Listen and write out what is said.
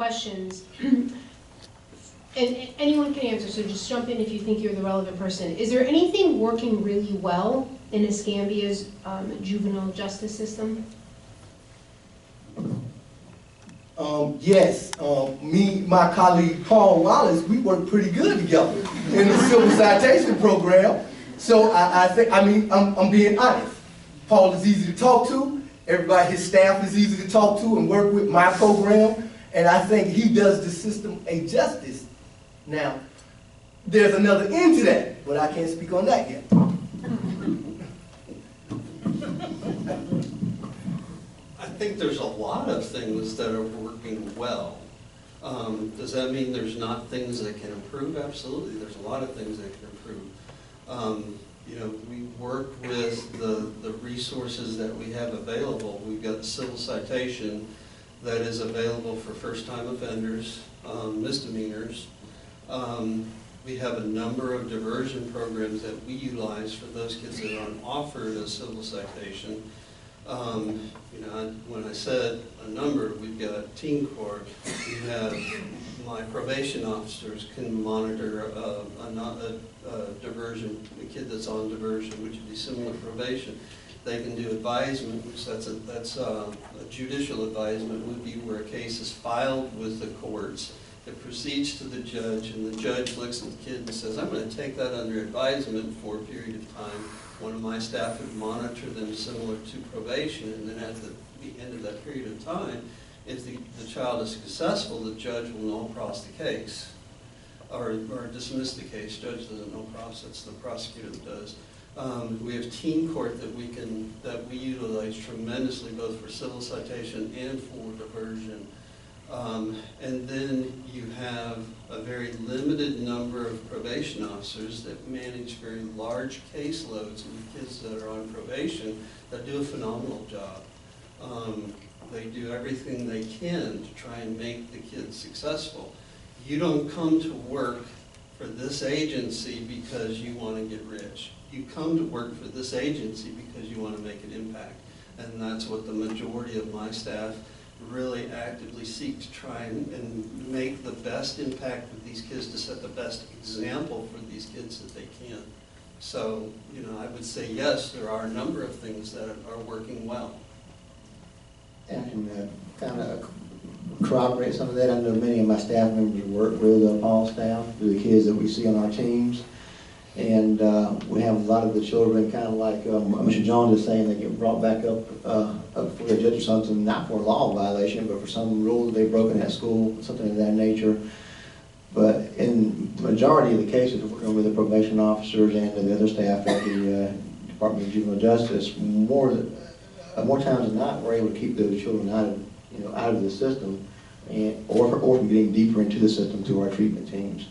questions. And anyone can answer, so just jump in if you think you're the relevant person. Is there anything working really well in Escambia's juvenile justice system? Yes, my colleague Paul Wallace, we work pretty good together in the civil citation program. So I think, I'm being honest. Paul is easy to talk to. Everybody, his staff is easy to talk to and work with my program. And I think he does the system a justice. Now, there's another end to that, but I can't speak on that yet. I think there's a lot of things that are working well. Does that mean there's not things that can improve? Absolutely, there's a lot of things that can improve. You know, we work with the resources that we have available. We've got the civil citation that is available for first-time offenders, misdemeanors. We have a number of diversion programs that we utilize for those kids that aren't offered a civil citation. You know, when I said a number, we've got teen court, we have my probation officers can monitor a diversion, a kid that's on diversion, which would be similar to probation. They can do advisement, which that's a judicial advisement would be where a case is filed with the courts. It proceeds to the judge, and the judge looks at the kid and says, I'm going to take that under advisement for a period of time. One of my staff would monitor them similar to probation, and then at the end of that period of time, if the child is successful, the judge will no pross the case, or dismiss the case. Judge doesn't no pross, it's the prosecutor that does. We have teen court that we utilize tremendously, both for civil citation and for diversion. And then you have a very limited number of probation officers that manage very large caseloads with kids that are on probation that do a phenomenal job. They do everything they can to try and make the kids successful. You don't come to work for this agency because you want to get rich. You come to work for this agency because you want to make an impact. And that's what the majority of my staff really actively seek to try and make the best impact with these kids, to set the best example for these kids that they can. So, you know, I would say yes, there are a number of things that are working well. I can kind of corroborate some of that. I know many of my staff members work with Paul's staff, with the kids that we see on our teams. And we have a lot of the children, kind of like Mr. Jones is saying, they get brought back up for a judge or something, not for a law violation, but for some rule that they've broken at school, something of that nature. But in the majority of the cases, we're working with the probation officers and the other staff at the Department of Juvenile Justice. More times than not, we're able to keep those children out of the system, or from getting deeper into the system through our treatment teams.